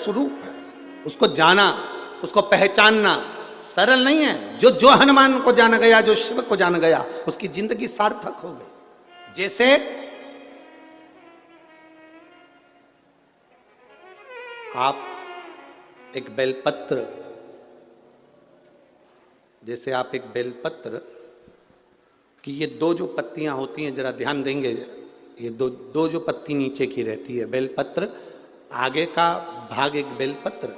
स्वरूप है, उसको जाना, उसको पहचानना सरल नहीं है। जो जो हनुमान को जान गया, जो शिव को जान गया, उसकी जिंदगी सार्थक हो गई। जैसे आप एक बेलपत्र, जैसे आप एक बेलपत्र कि ये दो जो पत्तियां होती हैं, जरा ध्यान देंगे, ये दो जो पत्ती नीचे की रहती है बेलपत्र, आगे का भाग एक बेलपत्र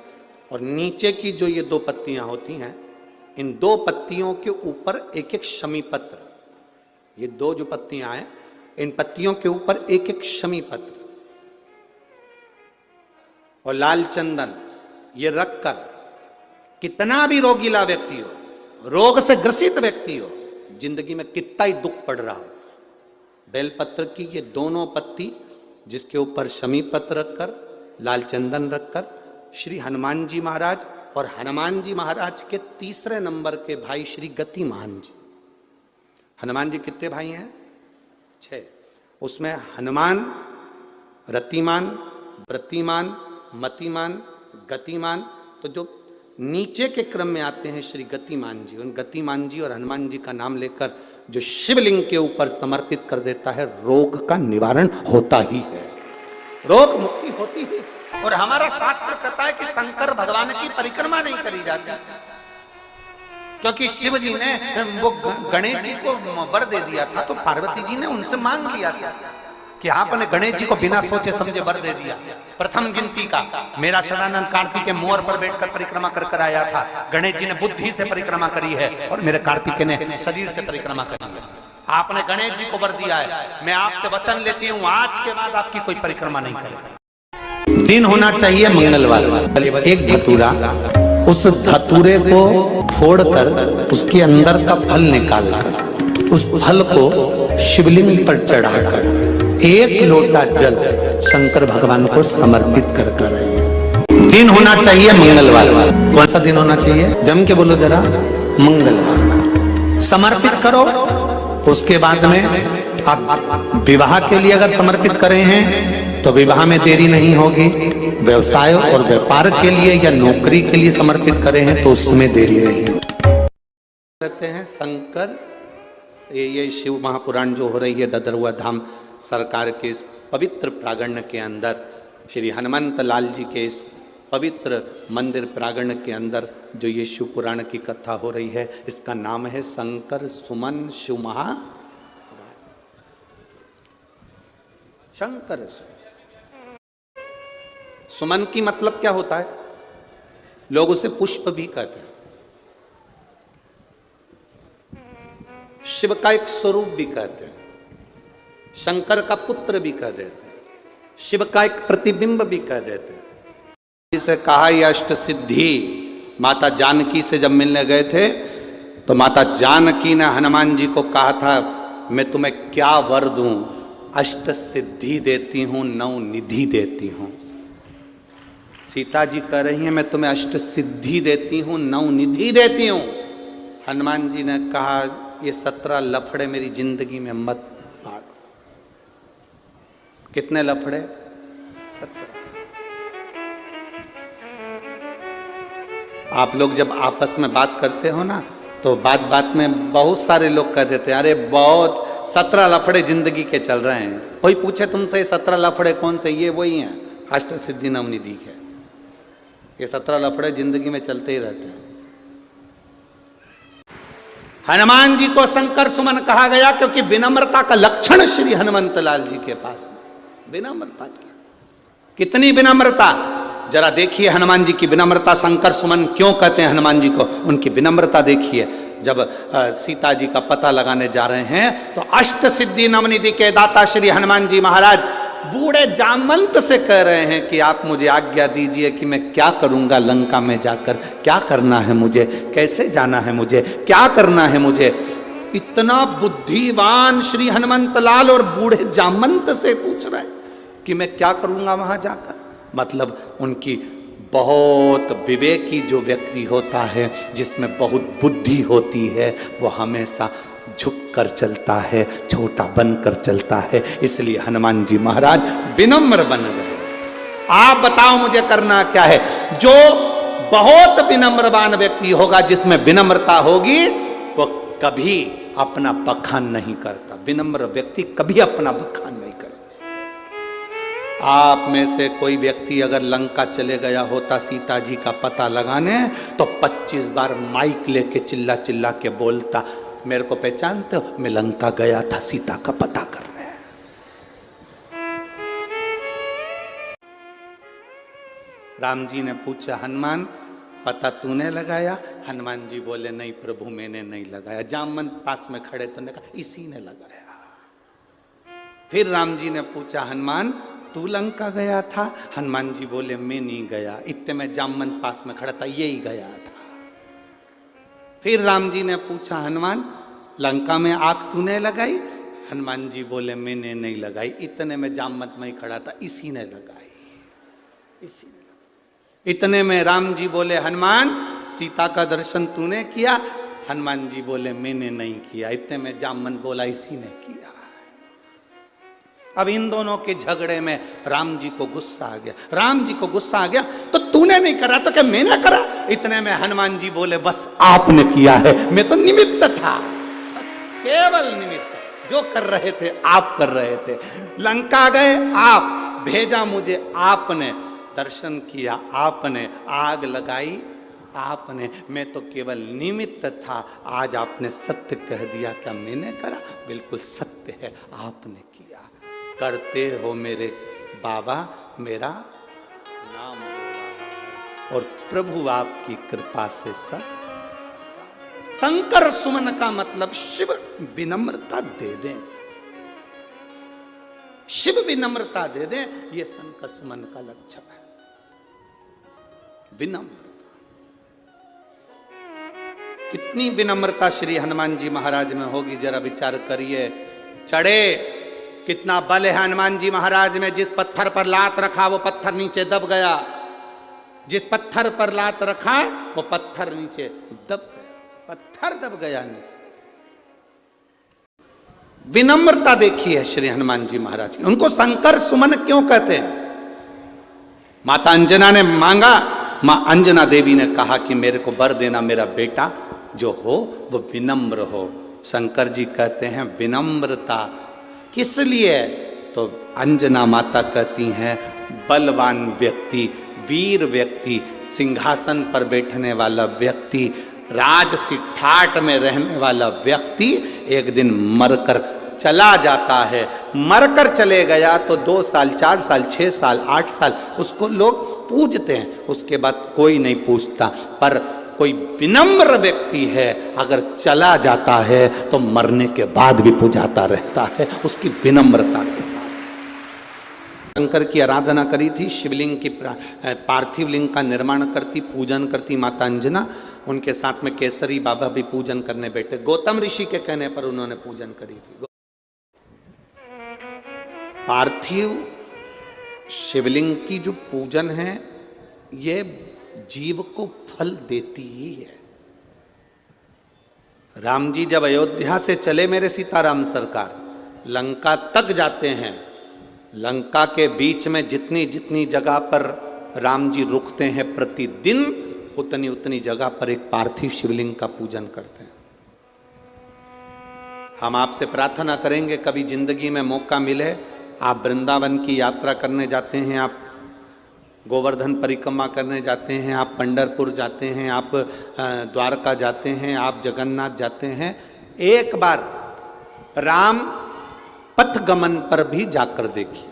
और नीचे की जो ये दो पत्तियां होती हैं, इन दो पत्तियों के ऊपर एक एक शमी पत्र। ये दो जो पत्तियां हैं, इन पत्तियों के ऊपर एक एक शमी पत्र और लाल चंदन ये रखकर, कितना भी रोगीला व्यक्ति हो, रोग से ग्रसित व्यक्ति हो, जिंदगी में कितना ही दुख पड़ रहा हो, बेलपत्र की ये दोनों पत्ती जिसके ऊपर शमी पत्र रखकर, लाल चंदन रखकर, श्री हनुमान जी महाराज और हनुमान जी महाराज के तीसरे नंबर के भाई श्री गतिमान जी। हनुमान जी कितने भाई हैं? 6। उसमें हनुमान, रतिमान, व्रतिमान, मतिमान, गतिमान, तो जो नीचे के क्रम में आते हैं श्री गतिमान जी, उन गतिमान जी और हनुमान जी का नाम लेकर जो शिवलिंग के ऊपर समर्पित कर देता है, रोग का निवारण होता ही है, रोग मुक्ति होती है। और हमारा शास्त्र कहता है कि शंकर भगवान की परिक्रमा नहीं करी जाती, क्योंकि शिव जी ने वो गणेश जी को वर दे दिया था, तो पार्वती जी ने उनसे मांग लिया था कि आपने गणेश जी को बिना सोचे समझे वर दे दिया। प्रथम गिनती का मेरा षडानंद कार्तिक के मोर पर बैठकर परिक्रमा कर आया था, गणेश जी ने बुद्धि से परिक्रमा करी है और मेरे कार्तिक ने शरीर से परिक्रमा करी है। आपने गणेश जी को वर दिया है, मैं आपसे वचन लेती हूँ आज के बाद आपकी कोई परिक्रमा नहीं करेगा। दिन होना चाहिए मंगलवार, एक धतूरा, उस धतूरे को फोड़कर उसके अंदर का फल निकालकर उस फल को शिवलिंग पर चढ़ाकर एक लोटा जल शंकर भगवान को समर्पित कर कर। दिन होना चाहिए मंगलवार। कौन सा दिन होना चाहिए? जम के बोलो जरा, मंगलवार का समर्पित करो। उसके बाद में आप विवाह के लिए अगर समर्पित करे हैं तो विवाह में देरी नहीं होगी। व्यवसाय और व्यापार के लिए या नौकरी के लिए समर्पित करे हैं तो उसमें देरी नहीं होगी। कहते हैं शंकर, ये शिव महापुराण जो हो रही है ददरुआ धाम सरकार के इस पवित्र प्रांगण के अंदर, श्री हनुमंत लाल जी के इस पवित्र मंदिर प्रांगण के अंदर जो ये शिव पुराण की कथा हो रही है, इसका नाम है शंकर सुमन शिव महा। शंकर सुमन की मतलब क्या होता है? लोग उसे पुष्प भी कहते हैं, शिव का एक स्वरूप भी कहते हैं, शंकर का पुत्र भी कह देते हैं, शिव का एक प्रतिबिंब भी कह देते हैं। इसे कहा यह अष्ट सिद्धि। माता जानकी से जब मिलने गए थे तो माता जानकी ने हनुमान जी को कहा था, मैं तुम्हें क्या वर दूं? अष्ट सिद्धि देती हूं, नौ निधि देती हूं। सीता जी कह रही हैं मैं तुम्हें अष्ट सिद्धि देती हूं, नौ निधि देती हूं। हनुमान जी ने कहा ये 17 लफड़े मेरी जिंदगी में मत पाड़ो। कितने लफड़े? 17। आप लोग जब आपस में बात करते हो ना तो बात बात में बहुत सारे लोग कह देते हैं अरे बहुत 17 लफड़े जिंदगी के चल रहे हैं। कोई पूछे तुमसे 17 लफड़े कौन से? ये वही हैं, अष्ट सिद्धि नव निधि के। ये 17 लफड़े जिंदगी में चलते ही रहते हैं। हनुमान जी को शंकर सुमन कहा गया क्योंकि विनम्रता का लक्षण श्री हनुमंत लाल जी के पास विनम्रता की। कितनी विनम्रता! जरा देखिए हनुमान जी की विनम्रता। शंकर सुमन क्यों कहते हैं हनुमान जी को? उनकी विनम्रता देखिए। जब सीता जी का पता लगाने जा रहे हैं तो अष्ट सिद्धि नवनिधि के दाता श्री हनुमान जी महाराज बूढ़े जामवंत से कह रहे हैं कि आप मुझे आज्ञा दीजिए कि मैं क्या करूंगा लंका में जाकर, क्या करना है मुझे, कैसे जाना है मुझे, क्या करना है मुझे। इतना बुद्धिवान श्री हनुमंत लाल और बूढ़े जामवंत से पूछ रहे हैं कि मैं क्या करूंगा वहां जाकर। मतलब उनकी बहुत विवेकी जो व्यक्ति होता है, जिसमें बहुत बुद्धि होती है, वो हमेशा झुक कर चलता है, छोटा बनकर चलता है। इसलिए हनुमान जी महाराज विनम्र बन गए। आप बताओ मुझे करना क्या है। जो बहुत विनम्रवान व्यक्ति होगा, जिसमें विनम्रता होगी, वो कभी अपना बखान नहीं करता। विनम्र व्यक्ति कभी अपना बखान नहीं करता। आप में से कोई व्यक्ति अगर लंका चले गया होता सीता जी का पता लगाने, तो 25 बार माइक लेके चिल्ला चिल्ला के बोलता, मेरे को पहचानते हो, मैं लंका गया था सीता का पता करने। राम जी ने पूछा, हनुमान पता तूने लगाया? हनुमान जी बोले, नहीं प्रभु मैंने नहीं लगाया। जामवंत पास में खड़े तो ने कहा, इसी ने लगाया। फिर राम जी ने पूछा, हनुमान तू लंका गया था? हनुमान जी बोले, मैं नहीं गया, इतने में जामवंत पास में खड़ा था, यही गया था। फिर राम जी ने पूछा, हनुमान लंका में आग तूने लगाई? हनुमान जी बोले, मैंने नहीं लगाई, इतने में जामवंत में ही खड़ा था, इसी ने लगाई, इसी ने। इतने में राम जी बोले, हनुमान सीता का दर्शन तूने किया? हनुमान जी बोले, मैंने नहीं किया, इतने में जामवंत बोला, इसी ने किया। अब इन दोनों के झगड़े में राम जी को गुस्सा आ गया। राम जी को गुस्सा आ गया, तो तूने नहीं करा तो क्या मैंने करा? इतने में हनुमान जी बोले, बस आपने किया है, मैं तो निमित्त था, बस केवल निमित्त। जो कर रहे थे आप कर रहे थे। लंका गए आप, भेजा मुझे आपने, दर्शन किया आपने, आग लगाई आपने, मैं तो केवल निमित्त था। आज आपने सत्य कह दिया, क्या मैंने करा? बिल्कुल सत्य है, आपने किया। करते हो मेरे बाबा, मेरा नाम और प्रभु आपकी कृपा से सब। शंकर सुमन का मतलब शिव विनम्रता दे दें, शिव विनम्रता दे दें, यह शंकर सुमन का लक्षण है, विनम्रता। कितनी विनम्रता श्री हनुमान जी महाराज में होगी, जरा विचार करिए। चढ़े, कितना बल है हनुमान जी महाराज में। जिस पत्थर पर लात रखा वो पत्थर नीचे दब गया, जिस पत्थर पर लात रखा वो पत्थर नीचे दब गया, पत्थर दब गया नीचे। विनम्रता देखिए श्री हनुमान जी महाराज की। उनको शंकर सुमन क्यों कहते हैं? माता अंजना ने मांगा, मां अंजना देवी ने कहा कि मेरे को वर देना, मेरा बेटा जो हो वो विनम्र हो। शंकर जी कहते हैं विनम्रता किस लिए? तो अंजना माता कहती हैं बलवान व्यक्ति, वीर व्यक्ति, सिंहासन पर बैठने वाला व्यक्ति, राजसी ठाट में रहने वाला व्यक्ति एक दिन मरकर चला जाता है। मरकर चले गया तो 2 साल, 4 साल, 6 साल, 8 साल उसको लोग पूजते हैं, उसके बाद कोई नहीं पूछता। पर कोई विनम्र व्यक्ति है, अगर चला जाता है तो मरने के बाद भी पूजाता रहता है, उसकी विनम्रता के। शंकर की आराधना करी थी, शिवलिंग की पार्थिव लिंग का निर्माण करती, पूजन करती माता अंजना। उनके साथ में केसरी बाबा भी पूजन करने बैठे। गौतम ऋषि के कहने पर उन्होंने पूजन करी थी। पार्थिव शिवलिंग की जो पूजन है ये जीव को फल देती ही है। राम जी जब अयोध्या से चले मेरे सीताराम सरकार, लंका तक जाते हैं, लंका के बीच में जितनी जितनी जगह पर राम जी रुकते हैं प्रतिदिन, उतनी उतनी जगह पर एक पार्थिव शिवलिंग का पूजन करते हैं। हम आपसे प्रार्थना करेंगे कभी जिंदगी में मौका मिले, आप वृंदावन की यात्रा करने जाते हैं, आप गोवर्धन परिक्रमा करने जाते हैं, आप पंढरपुर जाते हैं, आप द्वारका जाते हैं, आप जगन्नाथ जाते हैं, एक बार राम पथ गमन पर भी जाकर देखिए,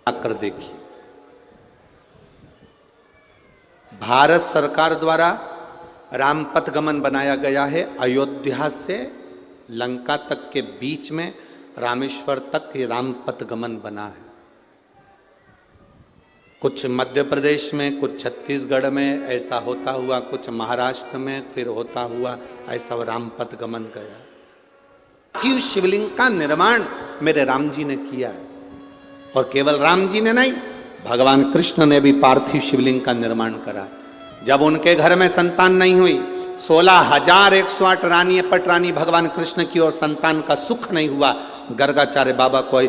जाकर देखिए। भारत सरकार द्वारा राम पथ गमन बनाया गया है। अयोध्या से लंका तक के बीच में रामेश्वर तक ये राम पथ गमन बना है। कुछ मध्य प्रदेश में, कुछ छत्तीसगढ़ में ऐसा होता हुआ, कुछ महाराष्ट्र में फिर होता हुआ ऐसा राम पथ गमन गया। पार्थिव शिवलिंग का निर्माण मेरे राम जी ने किया है, और केवल राम जी ने नहीं, भगवान कृष्ण ने भी पार्थिव शिवलिंग का निर्माण करा। जब उनके घर में संतान नहीं हुई, 16,108 रानी पटरानी भगवान कृष्ण की, और संतान का सुख नहीं हुआ, गर्गाचार्य बाबा को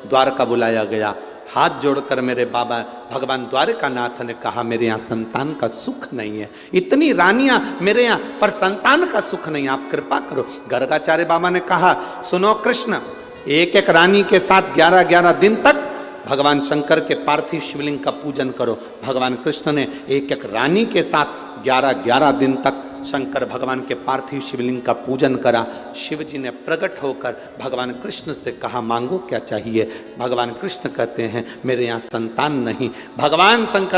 द्वारका बुलाया गया। हाथ जोड़कर मेरे बाबा भगवान द्वारकानाथ ने कहा मेरे यहाँ संतान का सुख नहीं है, इतनी रानियां मेरे यहाँ पर संतान का सुख नहीं, आप कृपा करो। गर्गाचार्य बाबा ने कहा सुनो कृष्ण, एक एक रानी के साथ 11-11 दिन तक भगवान शंकर के पार्थिव शिवलिंग का पूजन करो। भगवान कृष्ण ने एक एक रानी के साथ 11-11 दिन तक शंकर भगवान के पार्थिव शिवलिंग का पूजन करा। शिव जी ने प्रकट होकर भगवान कृष्ण से कहा मांगो क्या चाहिए। भगवान कृष्ण कहते हैं मेरे यहाँ संतान नहीं। भगवान शंकर